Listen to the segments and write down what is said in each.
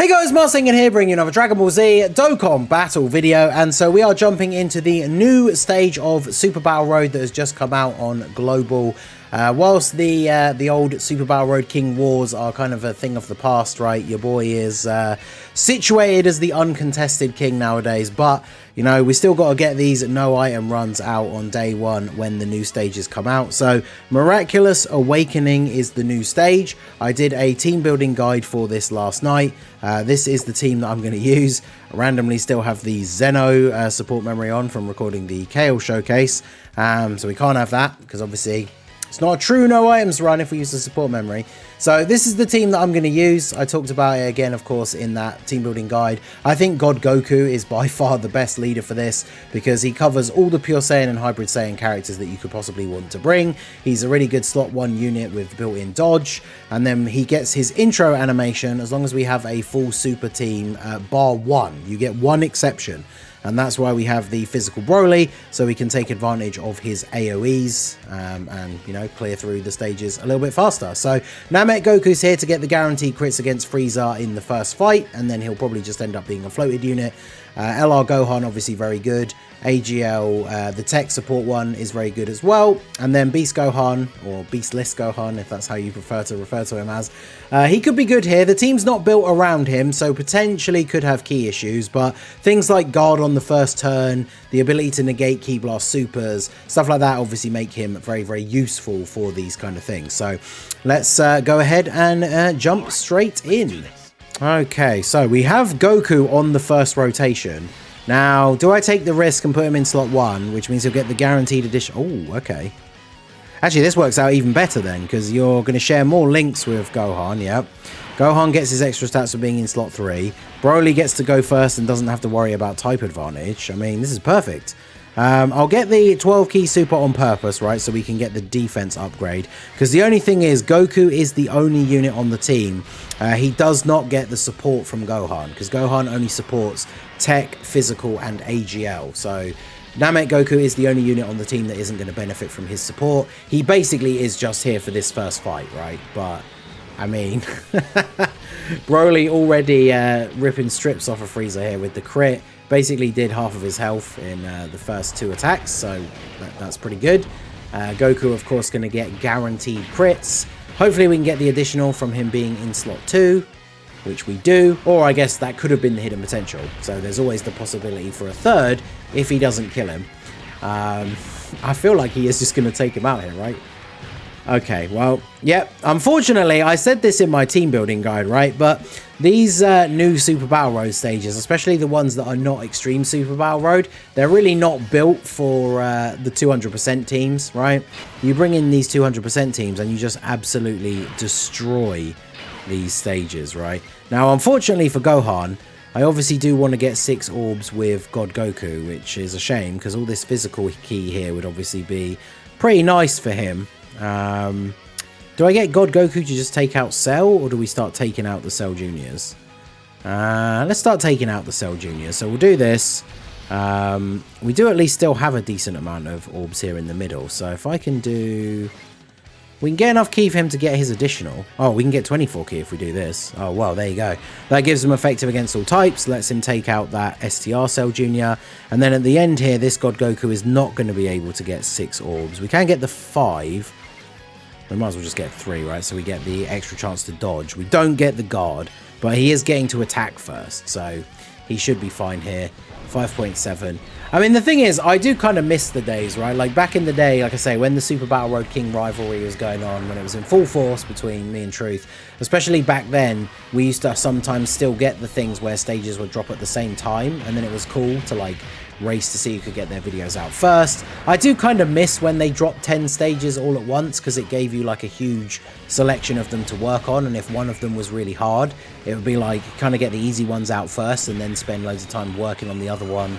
Hey guys, Marsingan here, bringing you another Dragon Ball Z Dokkan battle video, and so we are jumping into the new stage of Super Battle Road that has just come out on Global. Whilst the old Super Battle Road King Wars are kind of a thing of the past, right? Your boy is situated as the uncontested king nowadays, but you know, we still got to get these no item runs out on day one when the new stages come out. So Miraculous Awakening is the new stage. I did a team building guide for this last night. This is the team that I'm going to use. I randomly still have the Zeno support memory on from recording the Kale showcase. So we can't have that because obviously it's not a true no items run if we use the support memory. So this is the team that I'm going to use. I talked about it again, of course, in that team building guide. I think God Goku is by far the best leader for this because he covers all the Pure Saiyan and Hybrid Saiyan characters that you could possibly want to bring. He's a really good slot 1 unit with built-in dodge, and then he gets his intro animation as long as we have a full super team, bar one. You get one exception. And that's why we have the physical Broly, so we can take advantage of his AoEs and, you know, clear through the stages a little bit faster. So Namek Goku's here to get the guaranteed crits against Frieza in the first fight, and then he'll probably just end up being a floated unit. LR Gohan, obviously very good. AGL, the tech support one, is very good as well. And then Beast Gohan, or Beastless Gohan, if that's how you prefer to refer to him as. He could be good here. The team's not built around him, so potentially could have key issues. But things like guard on the first turn, the ability to negate Ki Blast supers, stuff like that obviously make him very, very useful for these kind of things. So let's go ahead and jump straight in. Okay, so we have Goku on the first rotation. Now, do I take the risk and put him in slot 1, which means he'll get the guaranteed addition? Oh, okay. Actually, this works out even better then, because you're going to share more links with Gohan, yep. Gohan gets his extra stats for being in slot 3. Broly gets to go first and doesn't have to worry about type advantage. I mean, this is perfect. I'll get the 12 key super on purpose, right, so we can get the defense upgrade, because the only thing is Goku is the only unit on the team. He does not get the support from Gohan, because Gohan only supports tech, physical, and AGL. So Namek Goku is the only unit on the team that isn't going to benefit from his support. He basically is just here for this first fight, right? But I mean, Broly already ripping strips off of Frieza here with the crit. Basically did half of his health in the first 2 attacks, so that's pretty good. Goku, of course, going to get guaranteed crits. Hopefully we can get the additional from him being in slot 2, which we do, or I guess that could have been the hidden potential. So there's always the possibility for a third if he doesn't kill him. I feel like he is just going to take him out here, right? Okay, well, yep. Unfortunately, I said this in my team building guide, right? But these new Super Battle Road stages, especially the ones that are not Extreme Super Battle Road, they're really not built for the 200% teams, right? You bring in these 200% teams and you just absolutely destroy these stages, right? Now, unfortunately for Gohan, I obviously do want to get 6 orbs with God Goku, which is a shame because all this physical key here would obviously be pretty nice for him. Do I get God Goku to just take out Cell, or do we start taking out the Cell Juniors? Let's start taking out the Cell Juniors. So we'll do this. We do at least still have a decent amount of orbs here in the middle. So if I can do... We can get enough key for him to get his additional. Oh, we can get 24 key if we do this. Oh, well, there you go. That gives him effective against all types. Lets him take out that STR Cell Junior. And then at the end here, this God Goku is not going to be able to get 6 orbs. We can get the 5. We might as well just get 3, right? So we get the extra chance to dodge. We don't get the guard, but he is getting to attack first. So he should be fine here. 5.7. I mean, the thing is, I do kind of miss the days, right? Like, back in the day, like I say, when the Super Battle Road King rivalry was going on, when it was in full force between me and Truth, especially back then, we used to sometimes still get the things where stages would drop at the same time, and then it was cool to, like, race to see who could get their videos out first. I do kind of miss when they dropped 10 stages all at once, because it gave you, like, a huge selection of them to work on, and if one of them was really hard, it would be like, kind of get the easy ones out first, and then spend loads of time working on the other one.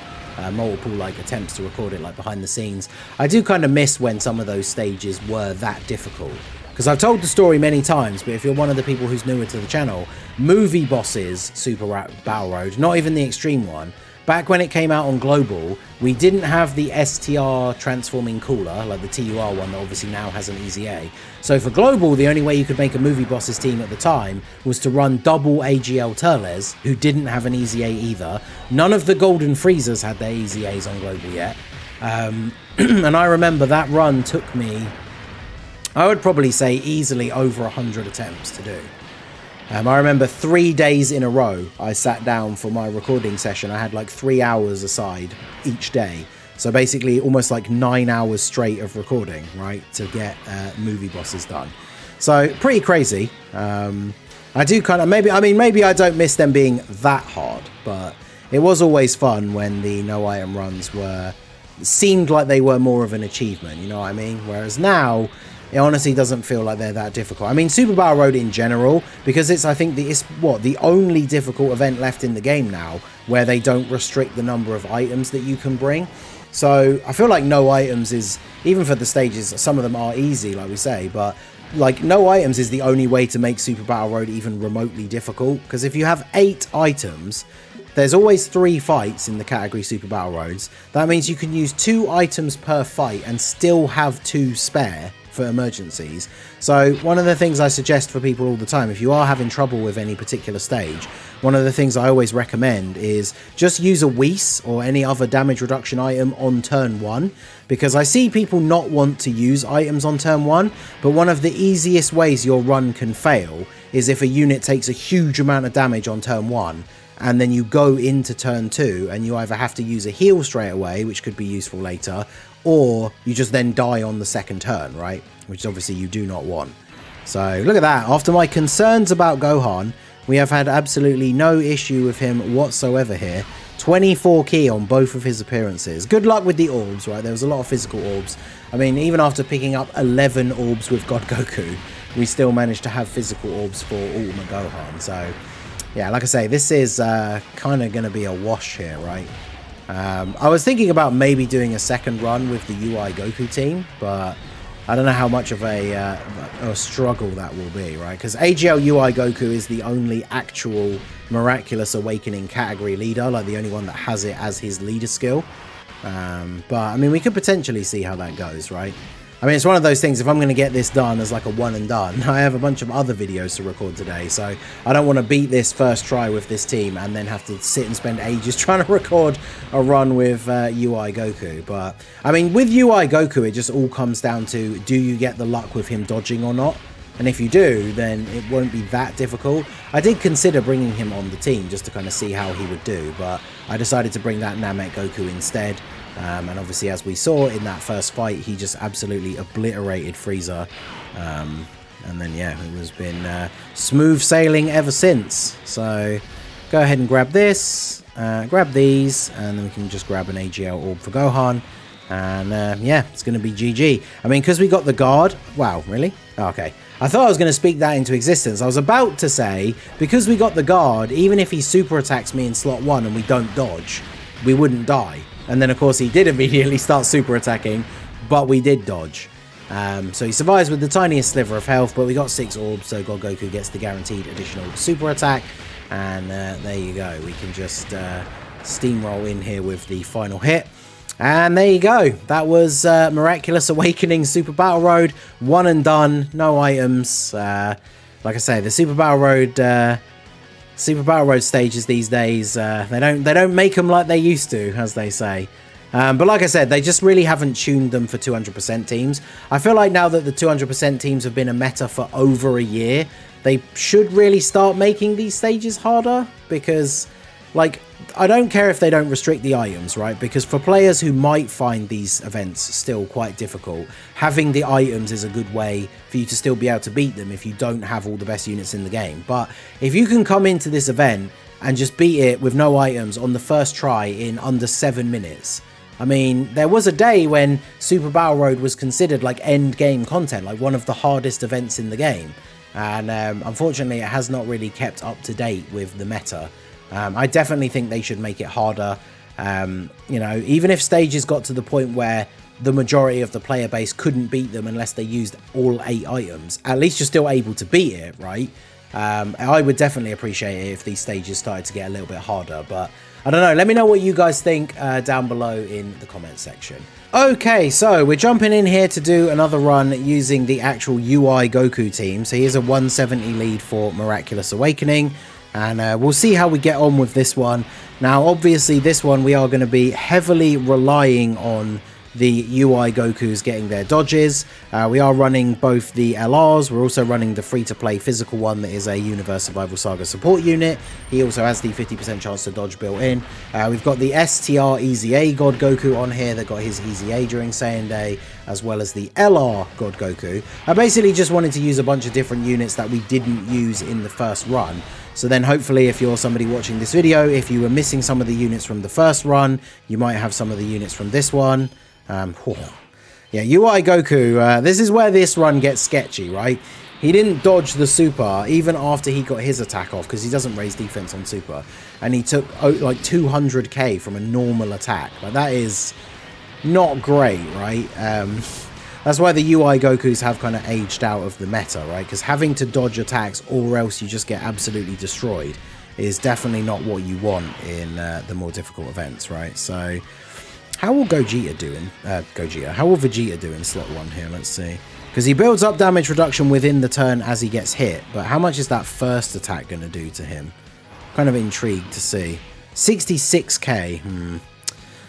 Multiple like attempts to record it like behind the scenes. I do kind of miss when some of those stages were that difficult, because I've told the story many times, but if you're one of the people who's newer to the channel, movie bosses Super Battle Road, not even the extreme one, back when it came out on Global, we didn't have the STR transforming cooler, like the TUR one that obviously now has an Easy A. So for Global, the only way you could make a Movie Bosses team at the time was to run double AGL Turles, who didn't have an Easy A either. None of the Golden Freezers had their Easy A's on Global yet. And I remember that run took me, I would probably say easily over 100 attempts to do. I remember 3 days in a row I sat down for my recording session. I had like 3 hours aside each day. So basically almost like 9 hours straight of recording, right, to get Movie Bosses done. So pretty crazy. I do kind of, maybe I don't miss them being that hard, but it was always fun when the no item runs seemed like they were more of an achievement, you know what I mean? Whereas now, it honestly doesn't feel like they're that difficult. I mean, Super Battle Road in general, because it's, I think, the only difficult event left in the game now where they don't restrict the number of items that you can bring. So I feel like no items is, even for the stages, some of them are easy, like we say, but like no items is the only way to make Super Battle Road even remotely difficult. Because if you have 8 items, there's always 3 fights in the category Super Battle Roads. That means you can use 2 items per fight and still have 2 spare for emergencies. So one of the things I suggest for people all the time, if you are having trouble with any particular stage, one of the things I always recommend is just use a Whis or any other damage reduction item on turn 1, because I see people not want to use items on turn 1, but one of the easiest ways your run can fail is if a unit takes a huge amount of damage on turn 1 and then you go into turn 2 and you either have to use a heal straight away, which could be useful later, or you just then die on the second turn, right? Which obviously you do not want. So look at that. After my concerns about Gohan, we have had absolutely no issue with him whatsoever here. 24 key on both of his appearances. Good luck with the orbs, right? There was a lot of physical orbs. I mean, even after picking up 11 orbs with God Goku, we still managed to have physical orbs for Ultimate Gohan. So yeah, like I say, this is kind of going to be a wash here, right? I was thinking about maybe doing a second run with the UI Goku team, but I don't know how much of a struggle that will be, right? Because AGL UI Goku is the only actual Miraculous Awakening category leader, like the only one that has it as his leader skill. But I mean, we could potentially see how that goes, right? I mean, it's one of those things, if I'm going to get this done as like a one and done, I have a bunch of other videos to record today, so I don't want to beat this first try with this team and then have to sit and spend ages trying to record a run with UI Goku. But, I mean, with UI Goku, it just all comes down to, do you get the luck with him dodging or not? And if you do, then it won't be that difficult. I did consider bringing him on the team just to kind of see how he would do, but I decided to bring that Namek Goku instead. And obviously, as we saw in that first fight, he just absolutely obliterated Frieza. And then, yeah, it has been smooth sailing ever since. So go ahead and grab this, grab these, and then we can just grab an AGL orb for Gohan. And yeah, it's going to be GG. I mean, because we got the guard. Wow, really? Oh, okay. I thought I was going to speak that into existence. I was about to say, because we got the guard, even if he super attacks me in slot 1 and we don't dodge, we wouldn't die. And then, of course, he did immediately start super attacking, but we did dodge. So he survives with the tiniest sliver of health, but we got 6 orbs, so God Goku gets the guaranteed additional super attack. And there you go. We can just steamroll in here with the final hit. And there you go. That was Miraculous Awakening Super Battle Road. One and done. No items. Like I say, the Super Battle Road stages these days, they don't make them like they used to, as they say. But like I said, they just really haven't tuned them for 200% teams. I feel like now that the 200% teams have been a meta for over a year, they should really start making these stages harder, because, like, I don't care if they don't restrict the items, right? Because for players who might find these events still quite difficult, having the items is a good way for you to still be able to beat them if you don't have all the best units in the game. But if you can come into this event and just beat it with no items on the first try in under 7 minutes, I mean, there was a day when Super Battle Road was considered like end game content, like one of the hardest events in the game. And unfortunately, it has not really kept up to date with the meta. I definitely think they should make it harder. You know, even if stages got to the point where the majority of the player base couldn't beat them unless they used all 8 items, at least you're still able to beat it, right? I would definitely appreciate it if these stages started to get a little bit harder, but I don't know. Let me know what you guys think down below in the comment section. Okay, so we're jumping in here to do another run using the actual UI Goku team. So here's a 170 lead for Miraculous Awakening, and we'll see how we get on with this one. Now, obviously, this one we are going to be heavily relying on the UI Gokus getting their dodges. We are running both the LRs, we're also running the free-to-play physical one that is a Universe Survival Saga support unit. He also has the 50% chance to dodge built in. We've got the STR EZA God Goku on here that got his EZA during Saiyan Day, as well as the LR God Goku. I basically just wanted to use a bunch of different units that we didn't use in the first run. So then hopefully if you're somebody watching this video, if you were missing some of the units from the first run, you might have some of the units from this one. Yeah, UI Goku, this is where this run gets sketchy, right? He didn't dodge the super even after he got his attack off, because he doesn't raise defense on super, and he took like 200k from a normal attack. Like, that is not great, right? That's why the UI Gokus have kind of aged out of the meta, right? Because having to dodge attacks or else you just get absolutely destroyed is definitely not what you want in the more difficult events, right? So how will Gogeta do in how will Vegeta do in slot 1 here? Let's see. Because he builds up damage reduction within the turn as he gets hit, but how much is that first attack going to do to him? Kind of intrigued to see. 66k.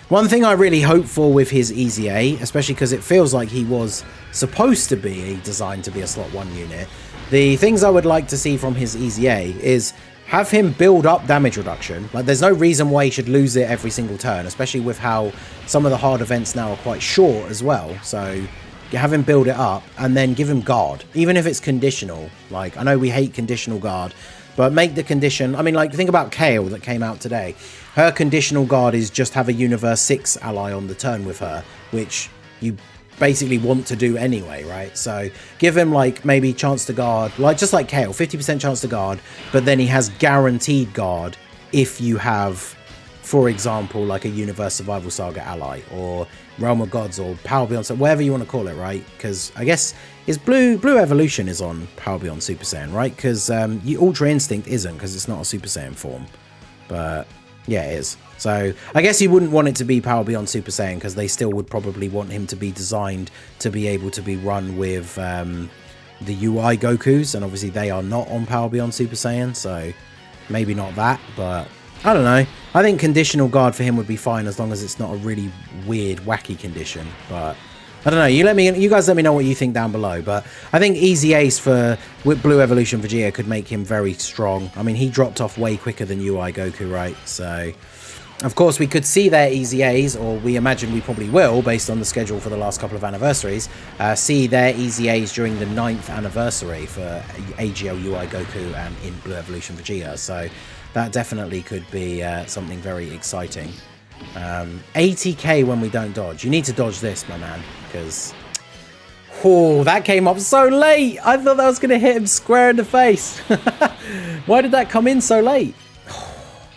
One thing I really hope for with his EZA, especially because it feels like he was supposed to be designed to be a slot 1 unit, the things I would like to see from his EZA is have him build up damage reduction. Like, there's no reason why he should lose it every single turn, especially with how some of the hard events now are quite short as well. So have him build it up and then give him guard, even if it's conditional. Like, I know we hate conditional guard, but make the condition, I mean, like, think about Kale that came out today. Her conditional guard is just have a Universe 6 ally on the turn with her, which you basically want to do anyway, right? So give him like maybe chance to guard, like just like Kale, 50% chance to guard, but then he has guaranteed guard if you have, for example, like a Universe Survival Saga ally or Realm of Gods or Power Beyond, so whatever you want to call it, right? Because I guess his blue evolution is on Power Beyond Super Saiyan, right? Because Ultra Instinct isn't, because it's not a Super Saiyan form, but yeah, it is. So I guess you wouldn't want it to be Power Beyond Super Saiyan, because they still would probably want him to be designed to be able to be run with the UI Gokus, and obviously they are not on Power Beyond Super Saiyan, so maybe not that, but I don't know. I think conditional guard for him would be fine as long as it's not a really weird, wacky condition, but I don't know. You guys let me know what you think down below. But I think Easy Ace for Blue Evolution Vegeta could make him very strong. I mean, he dropped off way quicker than UI Goku, right? So, of course, we could see their Easy A's, or we imagine we probably will, based on the schedule for the last couple of anniversaries, see their Easy A's during the 9th anniversary for AGL UI Goku and in Blue Evolution Vegeta. So that definitely could be something very exciting. 80k when we don't dodge. You need to dodge this, my man, because that came up so late. I thought that was going to hit him square in the face. Why did that come in so late?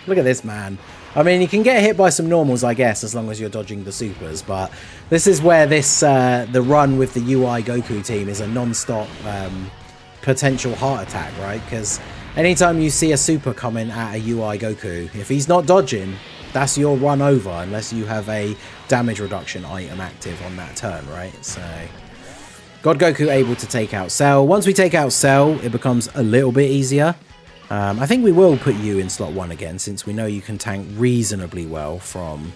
Look at this, man. I mean, you can get hit by some normals, I guess, as long as you're dodging the supers, but this is where this the run with the UI Goku team is a non-stop potential heart attack, right? Because anytime you see a super coming at a UI Goku, if he's not dodging, that's your run over, unless you have a damage reduction item active on that turn, right? So God Goku able to take out Cell. Once we take out Cell, it becomes a little bit easier. I think we will put you in slot 1 again, since we know you can tank reasonably well from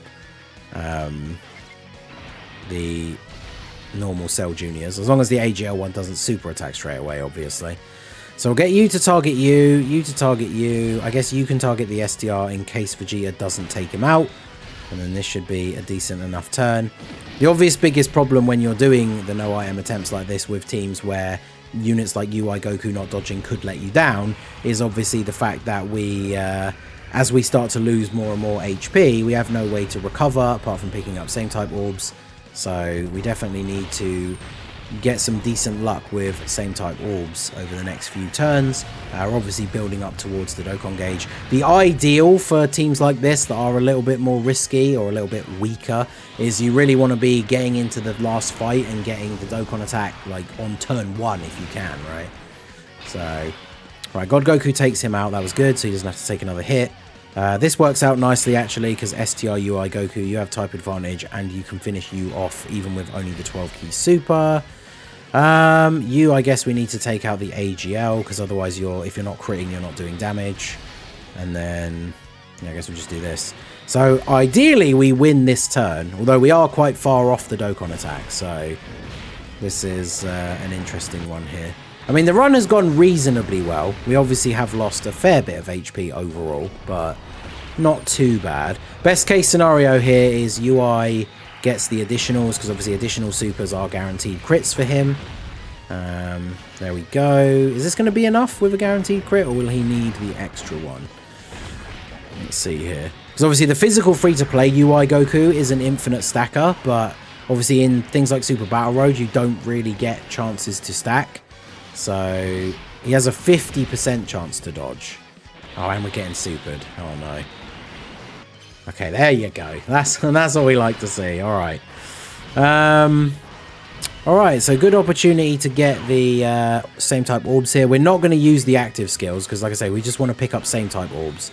the normal Cell Juniors, as long as the AGL one doesn't super attack straight away, obviously. So we'll get you to target you to target you. I guess you can target the STR in case Vegeta doesn't take him out. And then this should be a decent enough turn. The obvious biggest problem when you're doing the no item attempts like this with teams where units like UI Goku not dodging could let you down is obviously the fact that we, as we start to lose more and more HP, we have no way to recover apart from picking up same type orbs. So we definitely need to get some decent luck with same type orbs over the next few turns. We're obviously building up towards the Dokkan gauge. The ideal for teams like this that are a little bit more risky or a little bit weaker is you really want to be getting into the last fight and getting the Dokkan attack like on turn 1 if you can, right? So Right, God Goku takes him out. That was good, so he doesn't have to take another hit. This works out nicely, actually, because STR UI Goku, you have type advantage, and you can finish you off even with only the 12-key super. I guess we need to take out the AGL, because otherwise if you're not critting, you're not doing damage. And then, I guess we'll just do this. So, ideally, we win this turn, although we are quite far off the Dokkan attack, so this is an interesting one here. I mean, the run has gone reasonably well. We obviously have lost a fair bit of HP overall, but not too bad. Best case scenario here is UI gets the additionals, because obviously additional supers are guaranteed crits for him. There we go. Is this going to be enough with a guaranteed crit, or will he need the extra one? Let's see here. Because obviously the physical free-to-play UI Goku is an infinite stacker, but obviously in things like Super Battle Road, you don't really get chances to stack. So he has a 50% chance to dodge. Oh, and we're getting supered. Oh no. Okay, there you go. That's what we like to see. All right. All right. So good opportunity to get the same type orbs here. We're not going to use the active skills because, like I say, we just want to pick up same type orbs.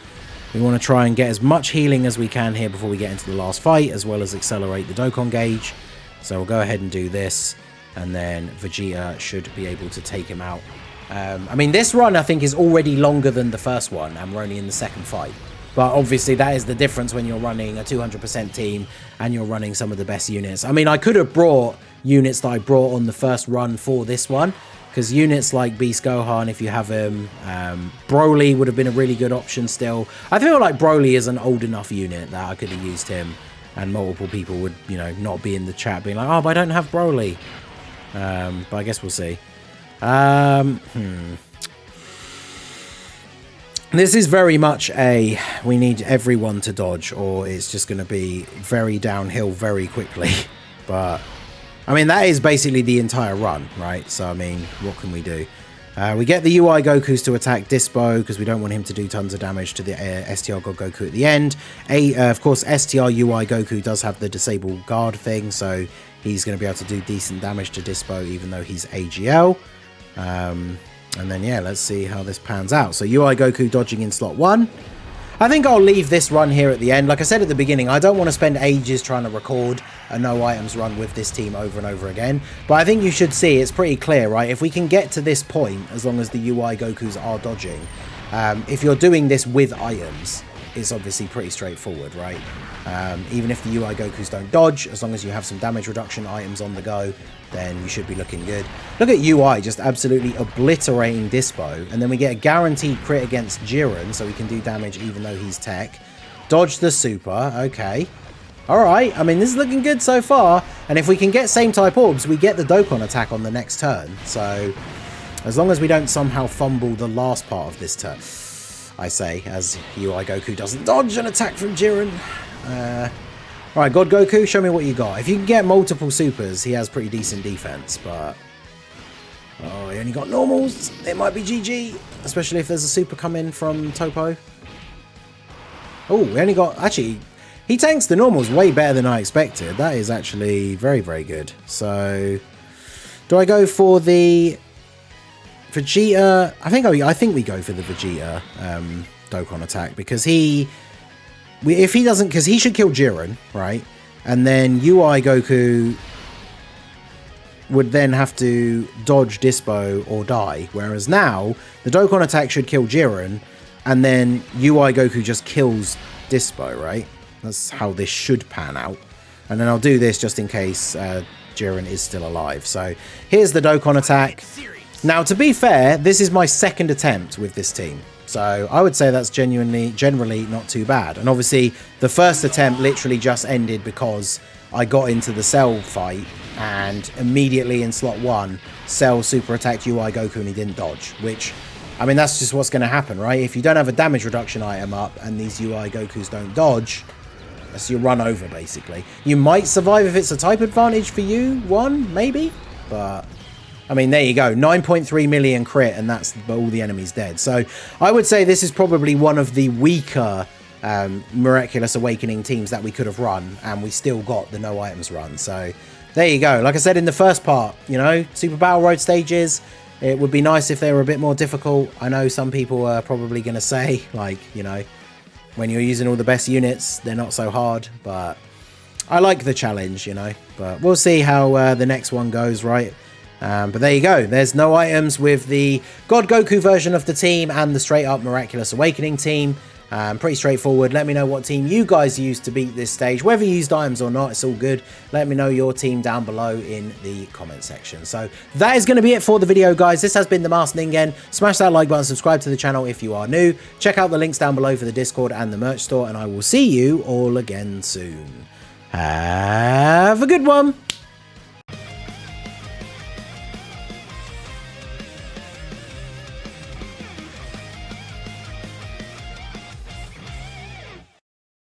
We want to try and get as much healing as we can here before we get into the last fight, as well as accelerate the Dokkan gauge. So we'll go ahead and do this. And then Vegeta should be able to take him out. I mean, this run, I think, is already longer than the first one, and we're only in the second fight. But obviously, that is the difference when you're running a 200% team and you're running some of the best units. I mean, I could have brought units that I brought on the first run for this one, because units like Beast Gohan, if you have him, Broly would have been a really good option still. I feel like Broly is an old enough unit that I could have used him, and multiple people would, not be in the chat being like, oh, but I don't have Broly. But I guess we'll see. This is very much we need everyone to dodge, or it's just going to be very downhill very quickly. But I mean, that is basically the entire run, right? So I mean, what can we do? We get the UI Gokus to attack Dispo because we don't want him to do tons of damage to the STR God Goku at the end. Of course, STR UI Goku does have the disable guard thing, so he's going to be able to do decent damage to Dispo even though he's AGL. And then, yeah, let's see how this pans out. So UI Goku dodging in slot 1. I think I'll leave this run here at the end. Like I said at the beginning, I don't want to spend ages trying to record a no items run with this team over and over again. But I think you should see it's pretty clear, right? If we can get to this point, as long as the UI Gokus are dodging, if you're doing this with items, it's obviously pretty straightforward, right? Even if the UI Gokus don't dodge, as long as you have some damage reduction items on the go, then you should be looking good. Look at UI just absolutely obliterating Dispo, and then we get a guaranteed crit against Jiren, so we can do damage even though he's tech. Dodge the super, okay. Alright, I mean, this is looking good so far, and if we can get same type orbs, we get the Dokkan attack on the next turn, so as long as we don't somehow fumble the last part of this turn, I say, as UI Goku doesn't dodge an attack from Jiren. Alright, God Goku, show me what you got. If you can get multiple supers, he has pretty decent defense, but oh, he only got normals. It might be GG, especially if there's a super coming from Topo. Oh, we only got, actually, he tanks the normals way better than I expected. That is actually very, very good. So, do I go for the Vegeta? I think we go for the Vegeta Dokkan attack, because if he doesn't, because he should kill Jiren, right? And then UI Goku would then have to dodge Dispo or die. Whereas now, the Dokkan attack should kill Jiren, and then UI Goku just kills Dispo, right? That's how this should pan out. And then I'll do this just in case Jiren is still alive. So here's the Dokkan attack. Now, to be fair, this is my second attempt with this team. So I would say that's generally not too bad. And obviously, the first attempt literally just ended because I got into the Cell fight, and immediately in slot 1, Cell super attacked UI Goku and he didn't dodge. Which, I mean, that's just what's going to happen, right? If you don't have a damage reduction item up and these UI Gokus don't dodge, that's your run over, basically. You might survive if it's a type advantage for you, maybe? But I mean, there you go, 9.3 million crit, and that's all the enemies dead. So I would say this is probably one of the weaker Miraculous Awakening teams that we could have run, and we still got the no items run. So there you go. Like I said in the first part, Super Battle Road stages, It would be nice if they were a bit more difficult. I know some people are probably going to say, like, you know, when you're using all the best units, they're not so hard. But I like the challenge, you know. But we'll see how the next one goes, right? But there you go. There's no items with the God Goku version of the team and the straight up Miraculous Awakening team. Pretty straightforward. Let me know what team you guys used to beat this stage. Whether you used items or not, it's all good. Let me know your team down below in the comment section. So that is going to be it for the video, guys. This has been the Masked Ningen. Smash that like button, subscribe to the channel if you are new. Check out the links down below for the Discord and the merch store, and I will see you all again soon. Have a good one.